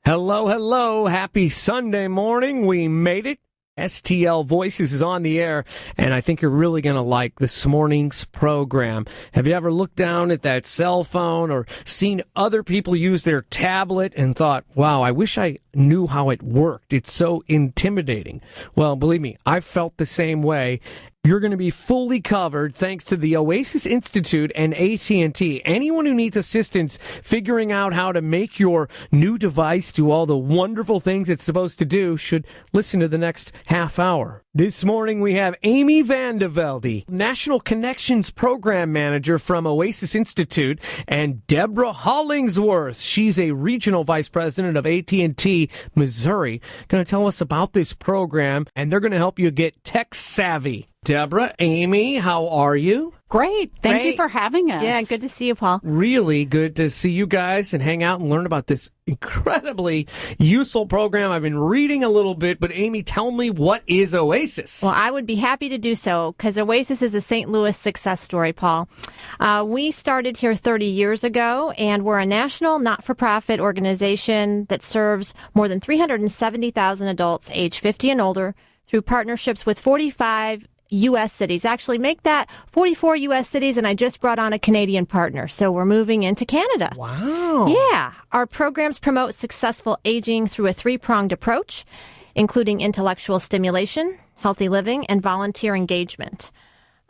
Hello, hello. Happy Sunday morning. We made it. STL Voices is on the air, and I think you're really going to like this morning's program. Have you ever looked down at that cell phone or seen other people use their tablet and thought, wow, I wish I knew how it worked. It's so intimidating. Well, believe me, I've felt the same way. You're going to be fully covered thanks to the OASIS Institute and AT&T. Anyone who needs assistance figuring out how to make your new device do all the wonderful things it's supposed to do should listen to the next half hour. This morning we have Amy VanDeVelde, National Connections Program Manager from OASIS Institute, and Deborah Hollingsworth. She's a Regional Vice President of AT&T Missouri. Going to tell us about this program, and they're going to help you get tech savvy. Deborah, Amy, how are you? Great. Thank you for having us. Yeah, good to see you, Paul. Really good to see you guys and hang out and learn about this incredibly useful program. I've been reading a little bit, but Amy, tell me, what is OASIS? Well, I would be happy to do so because OASIS is a St. Louis success story, Paul. We started here 30 years ago, and we're a national not-for-profit organization that serves more than 370,000 adults age 50 and older through partnerships with 45 U.S. cities. Actually, make that 44 U.S. cities, and I just brought on a Canadian partner, so we're moving into Canada. Wow. Yeah. Our programs promote successful aging through a three-pronged approach, including intellectual stimulation, healthy living, and volunteer engagement.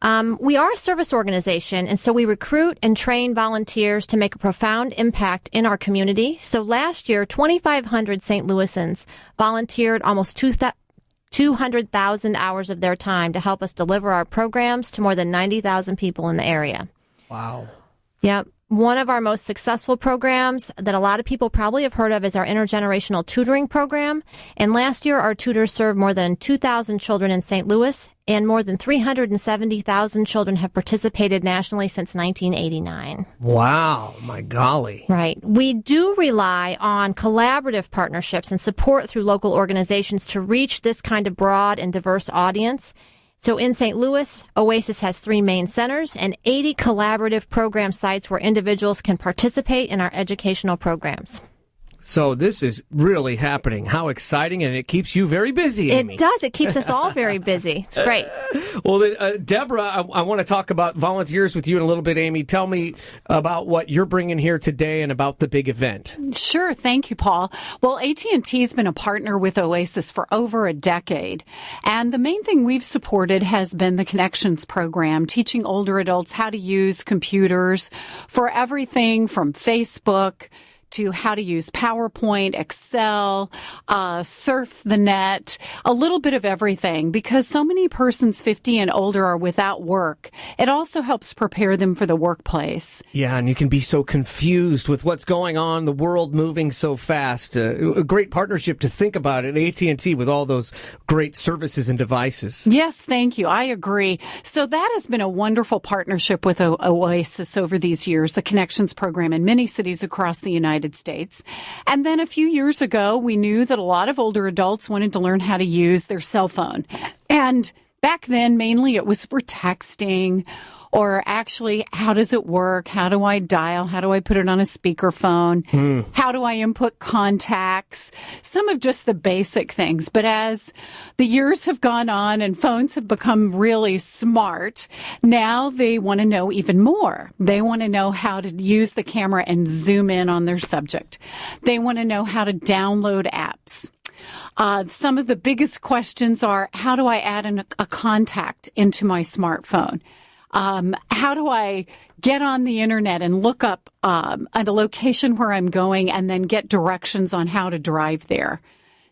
We are a service organization, and so we recruit and train volunteers to make a profound impact in our community. So last year, 2,500 St. Louisans volunteered almost 200,000 hours of their time to help us deliver our programs to more than 90,000 people in the area. Wow. Yep. One of our most successful programs that a lot of people probably have heard of is our Intergenerational Tutoring program. And last year, our tutors served more than 2,000 children in St. Louis, and more than 370,000 children have participated nationally since 1989. Wow, my golly. Right. We do rely on collaborative partnerships and support through local organizations to reach this kind of broad and diverse audience. So in St. Louis, OASIS has 3 main centers and 80 collaborative program sites where individuals can participate in our educational programs. So this is really happening. How exciting, and it keeps you very busy, Amy. It does. It keeps us all very busy. It's great. Well, Deborah, I want to talk about volunteers with you in a little bit, Amy. Tell me about what you're bringing here today and about the big event. Sure. Thank you, Paul. Well, AT&T's been a partner with OASIS for over a decade. And the main thing we've supported has been the Connections program, teaching older adults how to use computers for everything from Facebook to how to use PowerPoint, Excel, surf the net, a little bit of everything, because so many persons 50 and older are without work. It also helps prepare them for the workplace. Yeah, and you can be so confused with what's going on, the world moving so fast. A great partnership to think about at AT&T with all those great services and devices. Yes, thank you. I agree. So that has been a wonderful partnership with OASIS over these years, the Connections program in many cities across the United States. And then a few years ago, we knew that a lot of older adults wanted to learn how to use their cell phone. And back then, mainly it was for texting, or actually, how does it work? How do I dial? How do I put it on a speakerphone? How do I input contacts? Some of just the basic things. But as the years have gone on and phones have become really smart, now they want to know even more. They want to know how to use the camera and zoom in on their subject. They want to know how to download apps. Some of the biggest questions are, how do I add a contact into my smartphone? How do I get on the internet and look up the location where I'm going and then get directions on how to drive there?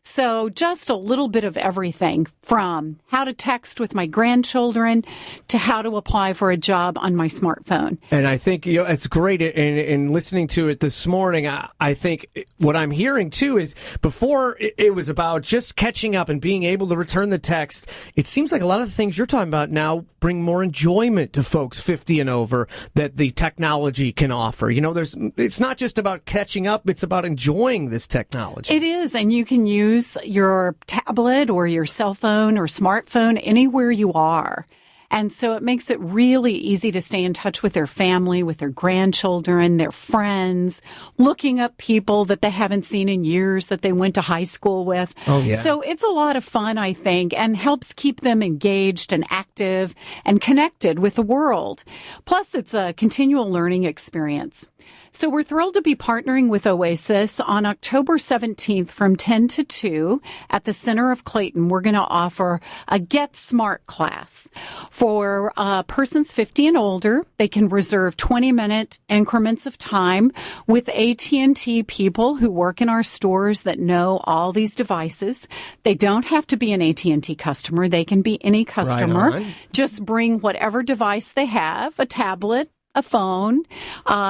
So just a little bit of everything, from how to text with my grandchildren to how to apply for a job on my smartphone. And I think it's great. In listening to it this morning, I think what I'm hearing, too, is before it was about just catching up and being able to return the text. It seems like a lot of the things you're talking about now bring more enjoyment to folks 50 and over that the technology can offer. It's not just about catching up. It's about enjoying this technology. It is. And you can use your tablet or your cell phone or smartphone anywhere you are. And so it makes it really easy to stay in touch with their family, with their grandchildren, their friends, looking up people that they haven't seen in years that they went to high school with. Oh, yeah. So it's a lot of fun, I think, and helps keep them engaged and active and connected with the world. Plus, it's a continual learning experience. So we're thrilled to be partnering with Oasis on October 17th from 10 to 2 at the Center of Clayton. We're going to offer a Get Smart class for persons 50 and older. They can reserve 20-minute increments of time with AT&T people who work in our stores that know all these devices. They don't have to be an AT&T customer. They can be any customer. Right on. Just bring whatever device they have, a tablet, a phone,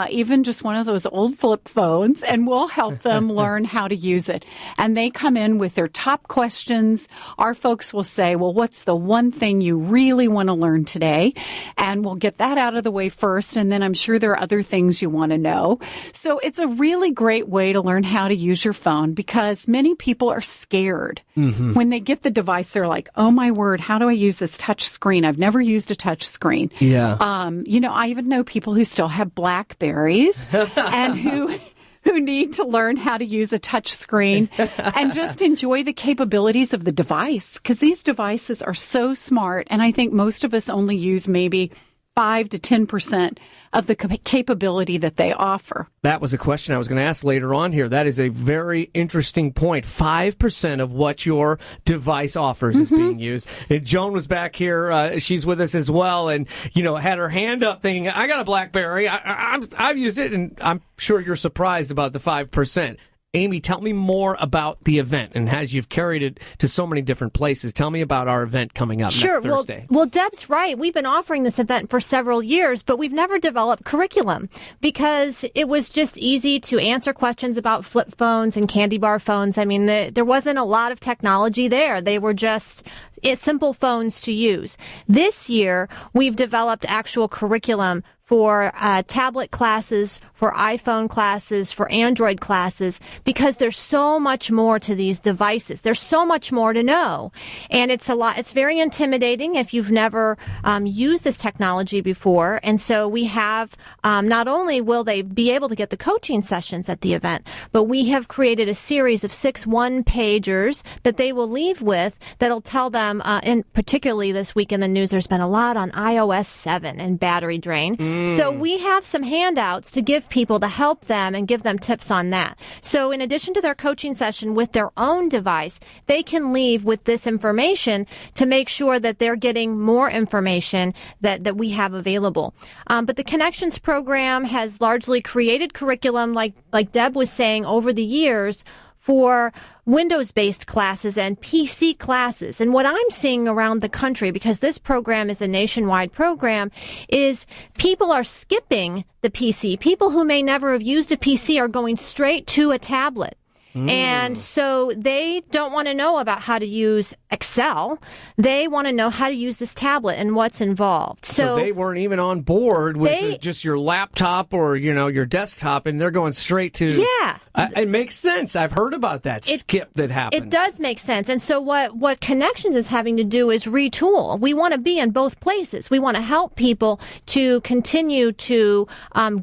even just one of those old flip phones, and we'll help them learn how to use it. And they come in with their top questions. Our folks will say, well, what's the one thing you really want to learn today? And we'll get that out of the way first, and then I'm sure there are other things you want to know. So it's a really great way to learn how to use your phone, because many people are scared. Mm-hmm. When they get the device, they're like, oh my word, how do I use this touch screen? I've never used a touch screen. Yeah. I even know people who still have BlackBerries and who need to learn how to use a touch screen and just enjoy the capabilities of the device, because these devices are so smart. And I think most of us only use maybe 5 to 10% of the capability that they offer. That was a question I was going to ask later on here. That is a very interesting point. 5% of what your device offers is being used. And Joan was back here. She's with us as well, and had her hand up thinking, I got a BlackBerry. I've used it, and I'm sure you're surprised about the 5%. Amy, tell me more about the event, and as you've carried it to so many different places, tell me about our event coming up next Thursday. Well, Deb's right. We've been offering this event for several years, but we've never developed curriculum because it was just easy to answer questions about flip phones and candy bar phones. I mean, there wasn't a lot of technology there. They were just simple phones to use. This year, we've developed actual curriculum for tablet classes, for iPhone classes, for Android classes, because there's so much more to these devices. There's so much more to know. And it's very intimidating if you've never used this technology before. And so we have, not only will they be able to get the coaching sessions at the event, but we have created a series of 6 one-pagers that they will leave with that'll tell them, and particularly this week in the news, there's been a lot on iOS 7 and battery drain. So we have some handouts to give people to help them and give them tips on that. So in addition to their coaching session with their own device, they can leave with this information to make sure that they're getting more information that we have available. But the Connections program has largely created curriculum, like Deb was saying, over the years for Windows-based classes and PC classes. And what I'm seeing around the country, because this program is a nationwide program, is people are skipping the PC. People who may never have used a PC are going straight to a tablet. And so they don't want to know about how to use Excel. They want to know how to use this tablet and what's involved. So they weren't even on board with just your laptop or, your desktop, and they're going straight to... Yeah. It makes sense. I've heard about that skip that happens. It does make sense. And so what Connections is having to do is retool. We want to be in both places. We want to help people to continue to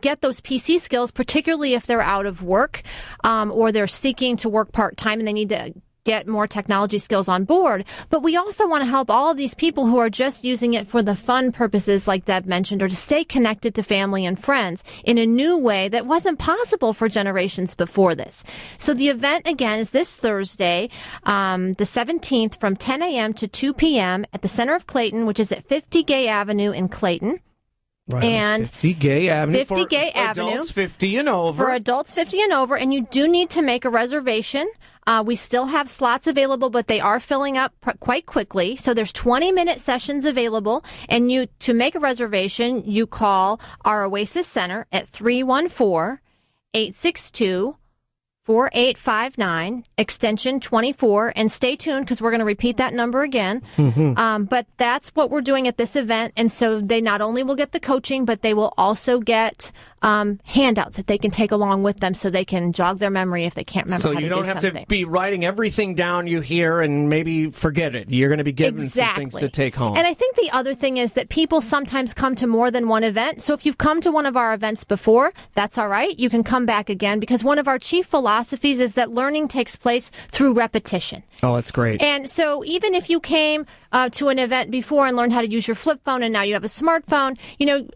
get those PC skills, particularly if they're out of work or they're seeking to work part-time and they need to get more technology skills on board. But we also want to help all of these people who are just using it for the fun purposes, like Deb mentioned, or to stay connected to family and friends in a new way that wasn't possible for generations before this. So the event, again, is this Thursday, the 17th, from 10 a.m. to 2 p.m. at the Center of Clayton, which is at 50 Gay Avenue in Clayton. Right, and 50 Gay Avenue. 50 Gay Avenue. Adults 50 and over. For adults 50 and over, and you do need to make a reservation. We still have slots available, but they are filling up quite quickly. So there's 20-minute sessions available, and to make a reservation, you call our Oasis Center at 314-862-4644. 4859, extension 24, and stay tuned because we're going to repeat that number again. But that's what we're doing at this event, and so they not only will get the coaching, but they will also get handouts that they can take along with them so they can jog their memory if they can't remember so how to do you don't have something. to be writing everything down you hear and maybe forget it. You're going to be given some things to take home. And I think the other thing is that people sometimes come to more than one event. So if you've come to one of our events before, that's all right. You can come back again because one of our chief philosophies is that learning takes place through repetition. Oh, that's great. And so even if you came to an event before and learned how to use your flip phone and now you have a smartphone,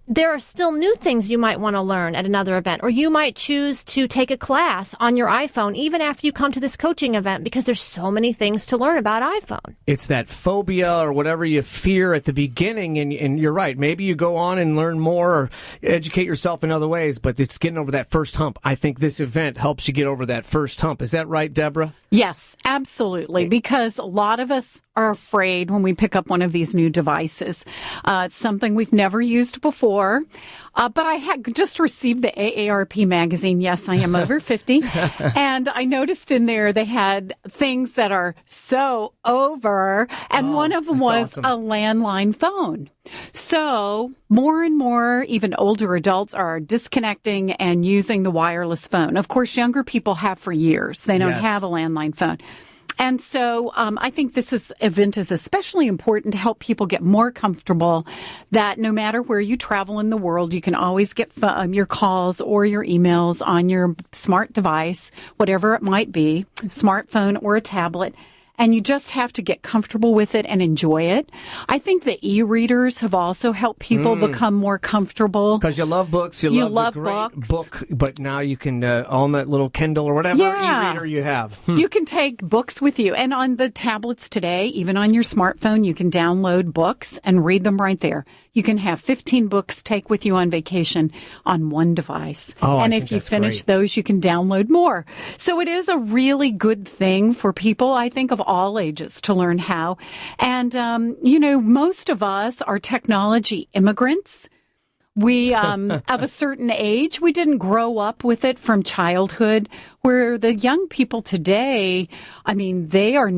there are still new things you might want to learn at another event. Or you might choose to take a class on your iPhone even after you come to this coaching event because there's so many things to learn about iPhone. It's that phobia or whatever you fear at the beginning, and you're right. Maybe you go on and learn more or educate yourself in other ways, but it's getting over that first hump. I think this event helps you get over that first hump. Is that right, Deborah? Yes, absolutely, because a lot of us are afraid when we pick up one of these new devices. It's something we've never used before, but I had just received the AARP magazine. Yes, I am over 50, and I noticed in there they had things that are so over, and one of them was awesome. A landline phone. So more and more, even older adults are disconnecting and using the wireless phone. Of course, younger people have for years. They don't have a landline phone. And so I think this event is especially important to help people get more comfortable that no matter where you travel in the world, you can always get your calls or your emails on your smart device, whatever it might be, smartphone or a tablet. And you just have to get comfortable with it and enjoy it. I think the e-readers have also helped people become more comfortable. Because you love books. You love the great book, but now you can own that little Kindle or whatever e-reader you have. You can take books with you. And on the tablets today, even on your smartphone, you can download books and read them right there. You can have 15 books take with you on vacation on one device. And if you finish those, you can download more. So it is a really good thing for people, I think, of all ages to learn how. And, most of us are technology immigrants. We, of a certain age, we didn't grow up with it from childhood, where the young people today, they are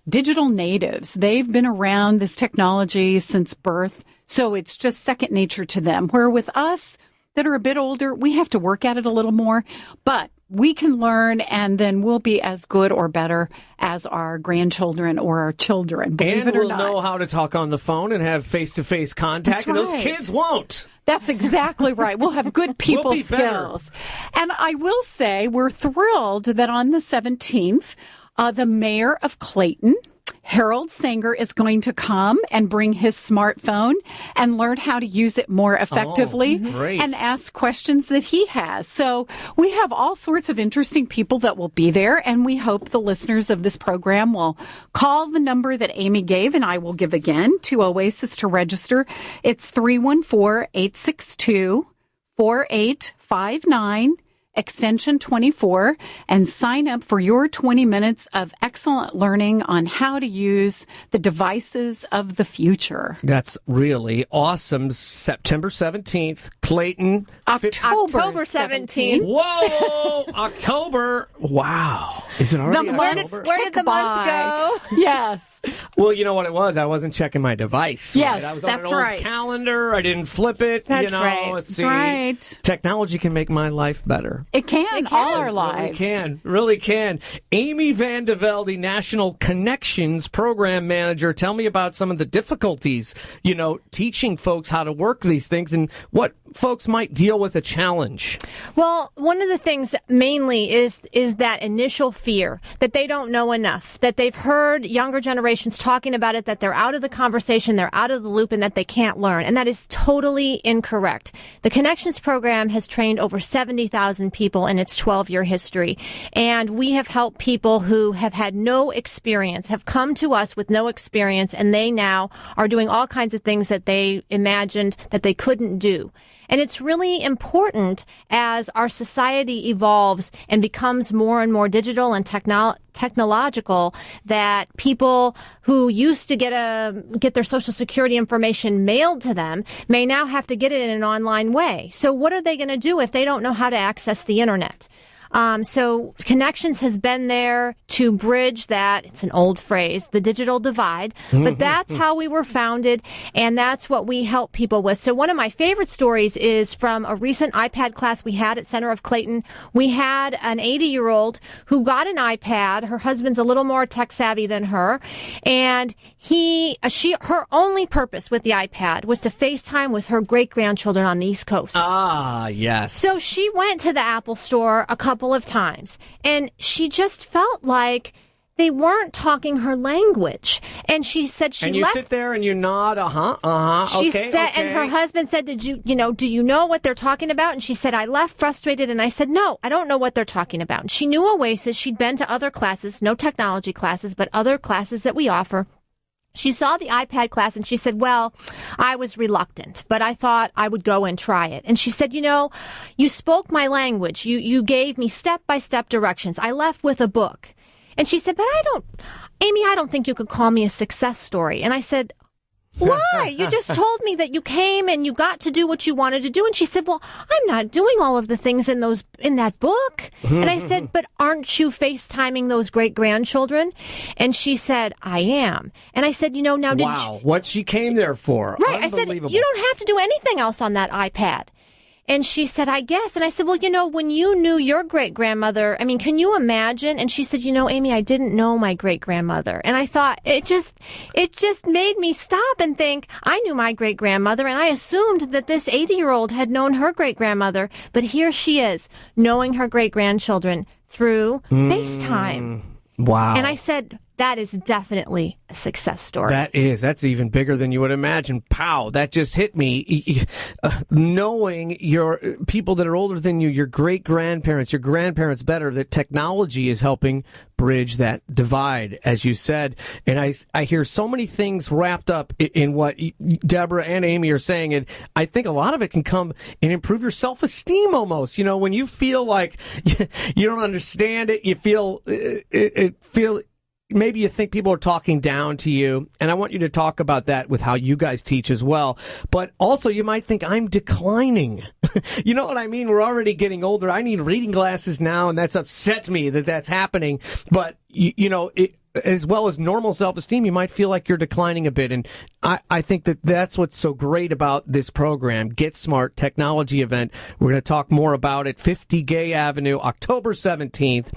digital natives. They've been around this technology since birth. So it's just second nature to them. Where with us that are a bit older, we have to work at it a little more, but we can learn and then we'll be as good or better as our grandchildren or our children, believe it or not. And we'll know how to talk on the phone and have face-to-face contact, and those kids won't. That's exactly right. We'll have good people skills. And I will say we're thrilled that on the 17th, the mayor of Clayton, Harold Sanger, is going to come and bring his smartphone and learn how to use it more effectively and ask questions that he has. So we have all sorts of interesting people that will be there, and we hope the listeners of this program will call the number that Amy gave, and I will give again, to Oasis to register. It's 314-862-4859. Extension 24, and sign up for your 20 minutes of excellent learning on how to use the devices of the future. That's really awesome. September 17th, Clayton. October 17th. Whoa! October. Wow. Is it already October? Where did the month go? Yes. Well, you know what it was? I wasn't checking my device. Yes, I was that's on an right. old calendar. I didn't flip it. That's right. Let's see. That's right. Technology can make my life better. It can. All our lives. Really can. Amy VanDeVelde, National Connections Program Manager. Tell me about some of the difficulties, teaching folks how to work these things and what folks might deal with a challenge. Well, one of the things mainly is that initial fear that they don't know enough, that they've heard younger generations talking about it, that they're out of the conversation, they're out of the loop, and that they can't learn. And that is totally incorrect. The Connections program has trained over 70,000 people in its 12-year history. And we have helped people who have had no experience, have come to us with no experience, and they now are doing all kinds of things that they imagined that they couldn't do. And it's really important as our society evolves and becomes more and more digital and technological that people who used to get their Social Security information mailed to them may now have to get it in an online way. So what are they going to do if they don't know how to access the internet? So Connections has been there to bridge that, it's an old phrase, the digital divide, but that's how we were founded, and that's what we help people with. So one of my favorite stories is from a recent iPad class we had at Center of Clayton. We had an 80-year-old who got an iPad. Her husband's a little more tech savvy than her, and her only purpose with the iPad was to FaceTime with her great-grandchildren on the East Coast. Ah, yes. So she went to the Apple Store a couple of times, and she just felt like they weren't talking her language. And she said she left. And you sit there and you nod, She said, and her husband said, do you know what they're talking about? And she said, I left frustrated, and I said, no, I don't know what they're talking about. And she knew Oasis. She'd been to other classes, no technology classes, but other classes that we offer. She saw the iPad class and she said, well, I was reluctant, but I thought I would go and try it. And she said, you spoke my language. You gave me step-by-step directions. I left with a book. And she said, but Amy, I don't think you could call me a success story. And I said, why? You just told me that you came and you got to do what you wanted to do. And she said, well, I'm not doing all of the things in that book. And I said, but aren't you FaceTiming those great-grandchildren? And she said, I am. And I said, now wow, what she came there for. Right. I said, you don't have to do anything else on that iPad. And she said, I guess. And I said, well, when you knew your great-grandmother, can you imagine? And she said, Amy, I didn't know my great-grandmother. And I thought, it just made me stop and think, I knew my great-grandmother, and I assumed that this 80-year-old had known her great-grandmother. But here she is, knowing her great-grandchildren through FaceTime. Wow. And I said, that is definitely a success story. That's even bigger than you would imagine. Pow, that just hit me. Knowing your people that are older than you, your great-grandparents, your grandparents better, that technology is helping bridge that divide, as you said. And I hear so many things wrapped up in what Deborah and Amy are saying, and I think a lot of it can come and improve your self-esteem almost. When you feel like you don't understand it, you feel maybe you think people are talking down to you, and I want you to talk about that with how you guys teach as well. But also, you might think, I'm declining. You know what I mean? We're already getting older. I need reading glasses now, and that's upset me that that's happening. But, as well as normal self-esteem, you might feel like you're declining a bit. And I think that's what's so great about this program, Get Smart Technology event. We're going to talk more about it, 50 Gay Avenue, October 17th.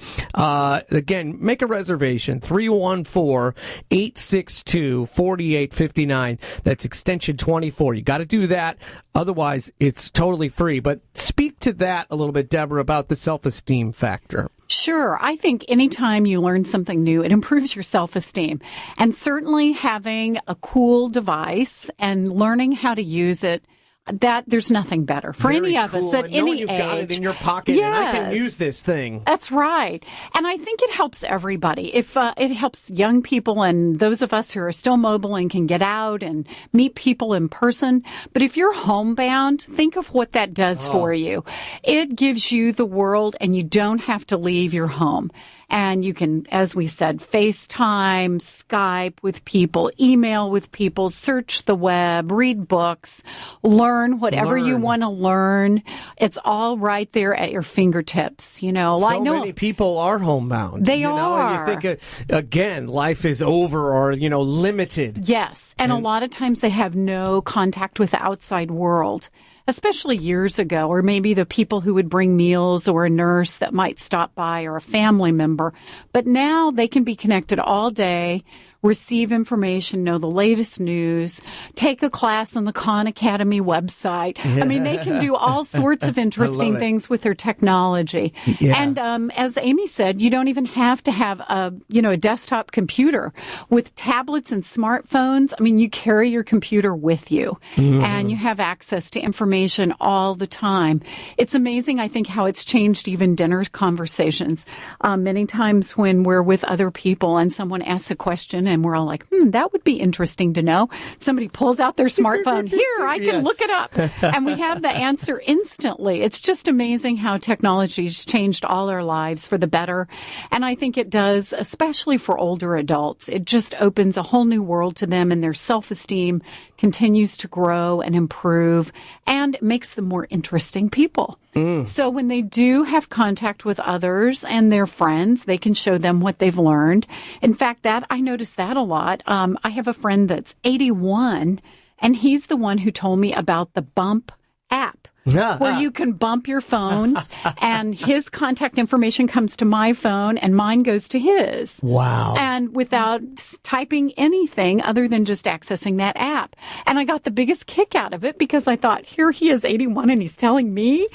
Again, make a reservation, 314-862-4859. That's extension 24. You got to do that. Otherwise, it's totally free. But speak to that a little bit, Deborah, about the self-esteem factor. Sure. I think anytime you learn something new, it improves your self-esteem. And certainly having a cool device and learning how to use it, that there's nothing better for any of us at any age. You've got it in your pocket, and I can use this thing. That's right. And I think it helps everybody. If it helps young people and those of us who are still mobile and can get out and meet people in person. But if you're homebound, think of what that does for you. It gives you the world, and you don't have to leave your home. And you can, as we said, FaceTime, Skype with people, email with people, search the web, read books, learn whatever you want to learn. It's all right there at your fingertips. Many people are homebound. They are. And you think, again, life is over or, limited. Yes. And a lot of times they have no contact with the outside world. Especially years ago, or maybe the people who would bring meals or a nurse that might stop by or a family member. But now they can be connected all day, receive information, know the latest news, take a class on the Khan Academy website. Yeah. They can do all sorts of interesting things with their technology. Yeah. And as Amy said, you don't even have to have a desktop computer. With tablets and smartphones, you carry your computer with you, and you have access to information all the time. It's amazing, I think, how it's changed even dinner conversations. Many times when we're with other people and someone asks a question, and we're all like, that would be interesting to know. Somebody pulls out their smartphone. Here, I can look it up. And we have the answer instantly. It's just amazing how technology has changed all our lives for the better. And I think it does, especially for older adults. It just opens a whole new world to them, and their self-esteem continues to grow and improve, and it makes them more interesting people. So when they do have contact with others and their friends, they can show them what they've learned. In fact, I noticed that a lot. I have a friend that's 81, and he's the one who told me about the Bump app. Where you can bump your phones and his contact information comes to my phone and mine goes to his. Wow. And without typing anything other than just accessing that app. And I got the biggest kick out of it because I thought, here he is 81 and he's telling me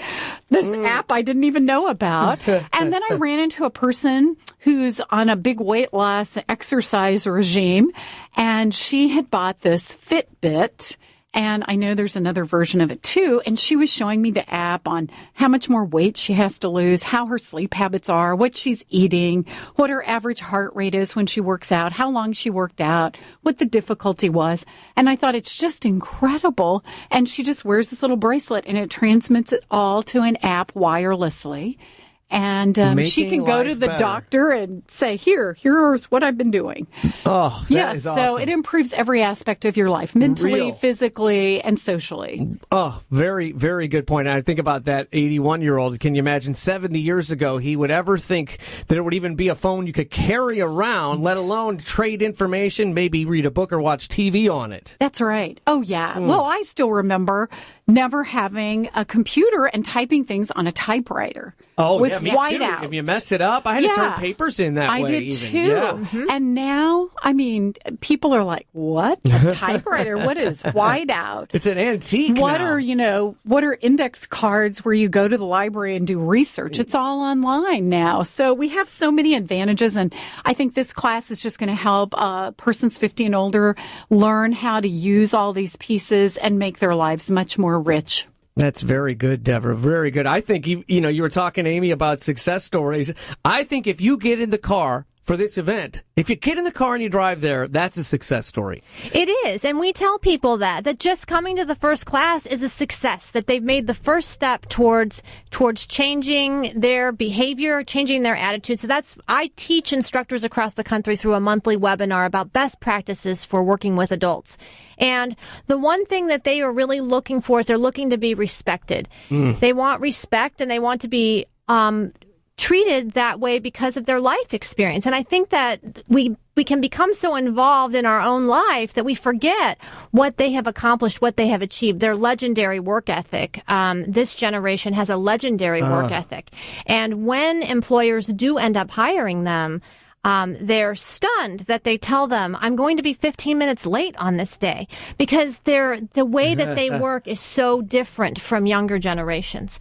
this app I didn't even know about. And then I ran into a person who's on a big weight loss exercise regime, and she had bought this Fitbit. And I know there's another version of it too. And she was showing me the app on how much more weight she has to lose, how her sleep habits are, what she's eating, what her average heart rate is when she works out, how long she worked out, what the difficulty was. And I thought, it's just incredible. And she just wears this little bracelet and it transmits it all to an app wirelessly. And she can go to the doctor and say, here's what I've been doing. Oh, that is awesome. So it improves every aspect of your life, mentally, physically, and socially. Oh, very, very good point. And I think about that 81-year-old. Can you imagine 70 years ago he would ever think that there would even be a phone you could carry around, let alone trade information, maybe read a book or watch TV on it? That's right. Oh, yeah. Well, I still remember never having a computer and typing things on a typewriter. Oh, with yeah, me whiteout. too. If you mess it up, I had to turn papers in that way. I did even. too. Yeah. Mm-hmm. And now, I mean, people are like, what? A typewriter? What is whiteout? It's an antique What now. what are index cards where you go to the library and do research? It's all online now. So we have so many advantages. And I think this class is just going to help persons 50 and older learn how to use all these pieces and make their lives much more rich. That's very good, Deborah. Very good. I think, you were talking, Amy, about success stories. I think if you get in the car for this event, if you get in the car and you drive there, that's a success story. It is. And we tell people that just coming to the first class is a success, that they've made the first step towards changing their behavior, changing their attitude. So I teach instructors across the country through a monthly webinar about best practices for working with adults. And the one thing that they are really looking for is they're looking to be respected. They want respect and they want to be treated that way because of their life experience. And I think that we can become so involved in our own life that we forget what they have accomplished, what they have achieved, their legendary work ethic. This generation has a legendary work ethic. And when employers do end up hiring them, they're stunned that they tell them, I'm going to be 15 minutes late on this day, because the way that they work is so different from younger generations.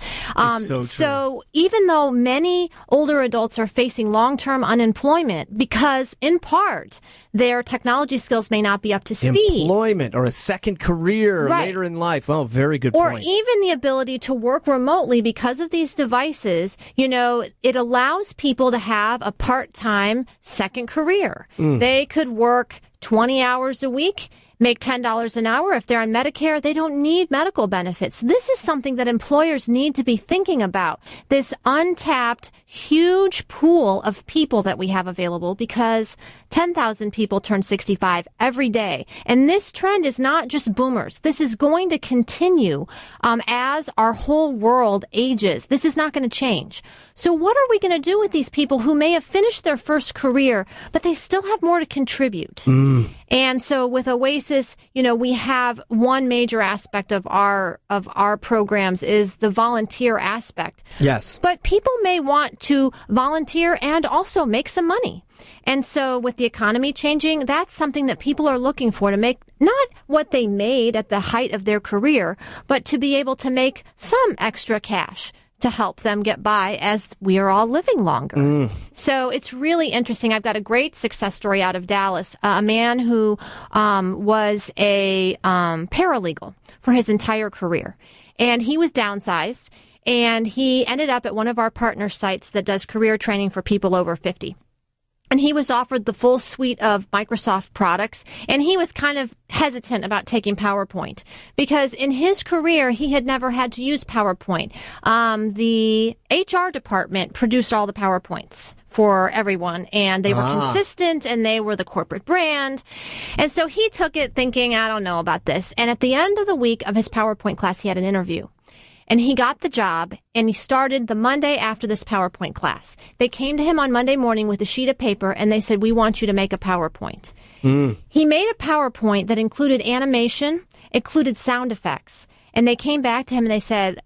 So even though many older adults are facing long-term unemployment because, in part, their technology skills may not be up to speed. Employment or a second career later in life. Oh, very good point. Or even the ability to work remotely because of these devices. It allows people to have a part-time second career. They could work 20 hours a week, make $10 an hour. If they're on Medicare, they don't need medical benefits. This is something that employers need to be thinking about. This untapped, huge pool of people that we have available, because 10,000 people turn 65 every day. And this trend is not just boomers. This is going to continue as our whole world ages. This is not going to change. So what are we going to do with these people who may have finished their first career, but they still have more to contribute? And so with OASIS, we have one major aspect of our programs is the volunteer aspect. Yes. But people may want to volunteer and also make some money. And so with the economy changing, that's something that people are looking for, to make not what they made at the height of their career, but to be able to make some extra cash to help them get by as we are all living longer. So it's really interesting. I've got a great success story out of Dallas. A man who was a paralegal for his entire career. And he was downsized. And he ended up at one of our partner sites that does career training for people over 50. And he was offered the full suite of Microsoft products, and he was kind of hesitant about taking PowerPoint because in his career, he had never had to use PowerPoint. The HR department produced all the PowerPoints for everyone, and they were consistent, and they were the corporate brand. And so he took it thinking, I don't know about this. And at the end of the week of his PowerPoint class, he had an interview. And he got the job, and he started the Monday after this PowerPoint class. They came to him on Monday morning with a sheet of paper, and they said, we want you to make a PowerPoint. He made a PowerPoint that included animation, included sound effects. And they came back to him, and they said,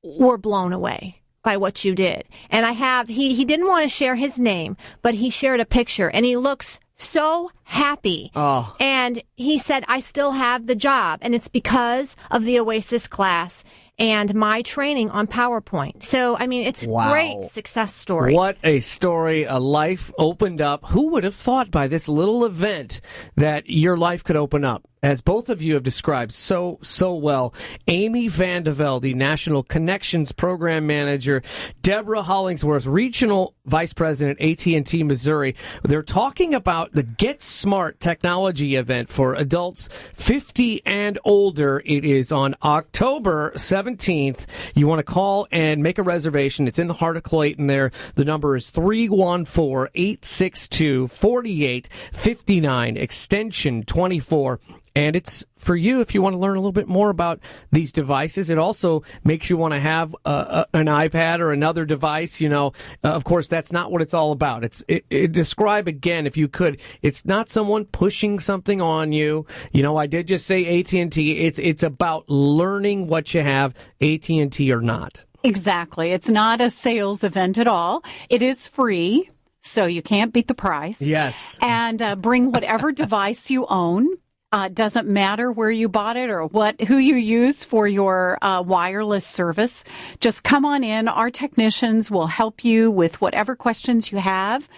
we're blown away by what you did. And he didn't want to share his name, but he shared a picture, and he looks so happy. Oh. And he said, I still have the job. And it's because of the Oasis class and my training on PowerPoint. So, I mean, it's a great success story. What a story. A life opened up. Who would have thought by this little event that your life could open up? As both of you have described so well. Amy VanDeVelde, National Connections Program Manager, Deborah Hollingsworth, Regional Vice President, AT&T Missouri. They're talking about the Get Smart technology event for adults 50 and older. It is on October 17th. You want to call and make a reservation. It's in the heart of Clayton there. The number is 314-862-4859, extension 24. And it's for you if you want to learn a little bit more about these devices. It also makes you want to have an iPad or another device. Of course, that's not what it's all about. Describe again, if you could. It's not someone pushing something on you. I did just say AT&T. It's about learning what you have, AT&T or not. Exactly. It's not a sales event at all. It is free, so you can't beat the price. Yes. And bring whatever device you own. Doesn't matter where you bought it or who you use for your wireless service. Just come on in. Our technicians will help you with whatever questions you have,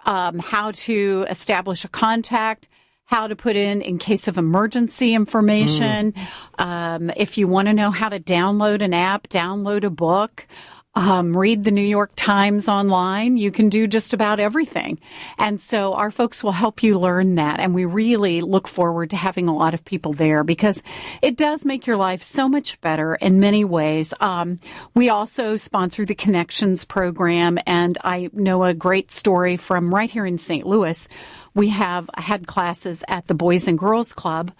how to establish a contact, how to put in case of emergency information. If you want to know how to download an app, download a book, read the New York Times online. You can do just about everything. And so our folks will help you learn that. And we really look forward to having a lot of people there because it does make your life so much better in many ways. We also sponsor the Connections program. And I know a great story from right here in St. Louis. We have had classes at the Boys and Girls Club.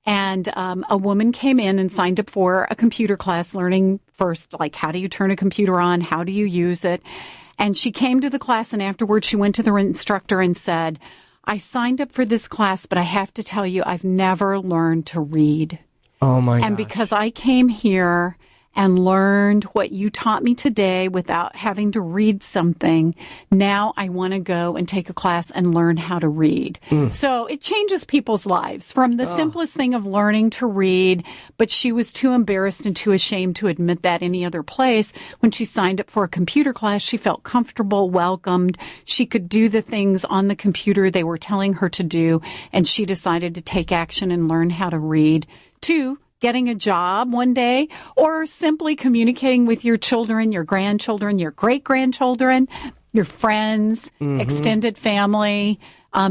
And a woman came in and signed up for a computer class, learning first, like, how do you turn a computer on? How do you use it? And she came to the class, and afterwards she went to the instructor and said, I signed up for this class, but I have to tell you, I've never learned to read. Oh, my God. And because I came here and learned what you taught me today without having to read something, now I want to go and take a class and learn how to read. So it changes people's lives from the simplest thing of learning to read, but she was too embarrassed and too ashamed to admit that any other place. When she signed up for a computer class, she felt comfortable, welcomed. She could do the things on the computer they were telling her to do, and she decided to take action and learn how to read. 2, getting a job one day, or simply communicating with your children, your grandchildren, your great-grandchildren, your friends, extended family,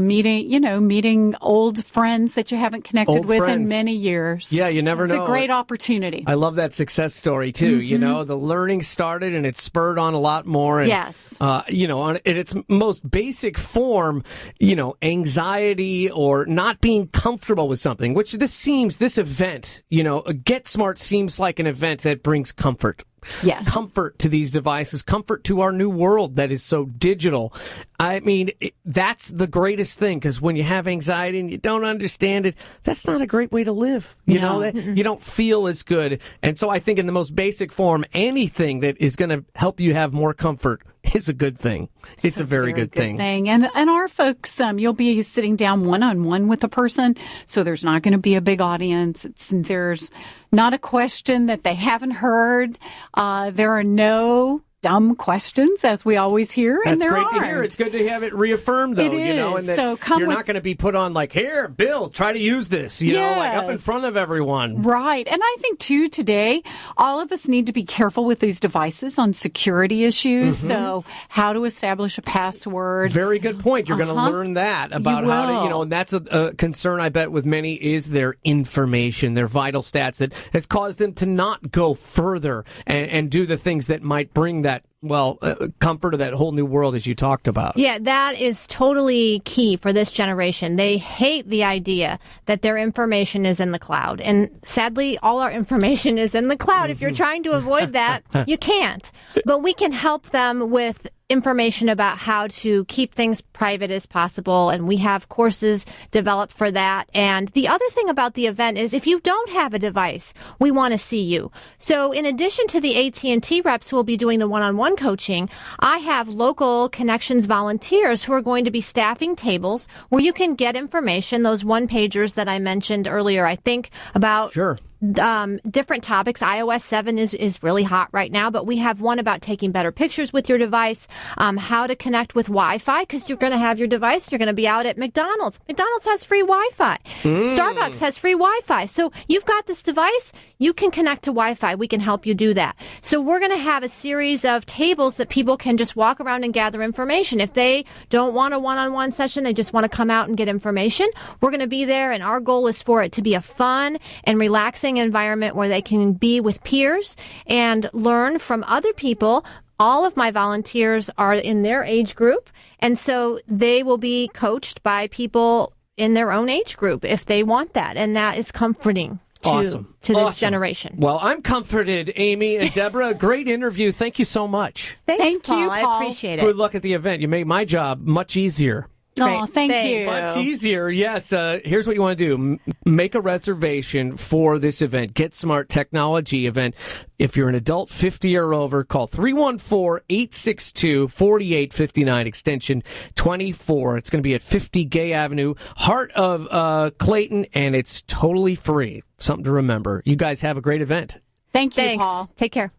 meeting old friends that you haven't connected with in many years. Yeah, you never know. It's a great opportunity. I love that success story, too. The learning started and it spurred on a lot more. And, yes. In its most basic form, anxiety or not being comfortable with something, which this event, Get Smart seems like an event that brings comfort. Yes. Comfort to these devices, comfort to our new world that is so digital. I mean, that's the greatest thing, because when you have anxiety and you don't understand it, that's not a great way to live. You don't feel as good. And so I think in the most basic form, anything that is going to help you have more comfort is a good thing. It's a very good thing. And our folks, you'll be sitting down one-on-one with a person, so there's not going to be a big audience. There's not a question that they haven't heard. There are no dumb questions, as we always hear. That's and there great are. to hear. It's good to have it reaffirmed, though. It is. And that so you're not going to be put on like, here, Bill, try to use this, like up in front of everyone. Right. And I think, too, today, all of us need to be careful with these devices on security issues. So how to establish a password. Very good point. You're going to learn that about how to, and that's a concern, I bet, with many is their information, their vital stats that has caused them to not go further and do the things that might bring that that, comfort of that whole new world as you talked about. Yeah, that is totally key for this generation. They hate the idea that their information is in the cloud. And sadly, all our information is in the cloud. If you're trying to avoid that, you can't. But we can help them with information about how to keep things private as possible, and we have courses developed for that. And the other thing about the event is if you don't have a device, we want to see you. So in addition to the AT&T reps who will be doing the one-on-one coaching, I have local Connections volunteers who are going to be staffing tables where you can get information, those one-pagers that I mentioned earlier, I think about different topics. iOS 7 is really hot right now, but we have one about taking better pictures with your device, how to connect with Wi-Fi, because you're going to have your device, you're going to be out at McDonald's. McDonald's has free Wi-Fi. Starbucks has free Wi-Fi. So you've got this device, you can connect to Wi-Fi. We can help you do that. So we're going to have a series of tables that people can just walk around and gather information. If they don't want a one-on-one session, they just want to come out and get information, we're going to be there, and our goal is for it to be a fun and relaxing environment where they can be with peers and learn from other people. All of my volunteers are in their age group, and so they will be coached by people in their own age group if they want that, and that is comforting to this generation. Well, I'm comforted, Amy and Deborah. Great interview. Thank you so much. Thank Paul. you, Paul. I appreciate it. Good luck at the event. You made my job much easier. Oh, thank you. Much easier. Yes. Here's what you want to do. Make a reservation for this event. Get Smart Technology event. If you're an adult 50 or over, call 314-862-4859, extension 24. It's going to be at 50 Gay Avenue, heart of Clayton, and it's totally free. Something to remember. You guys have a great event. Thank you, Thanks. Paul. Take care.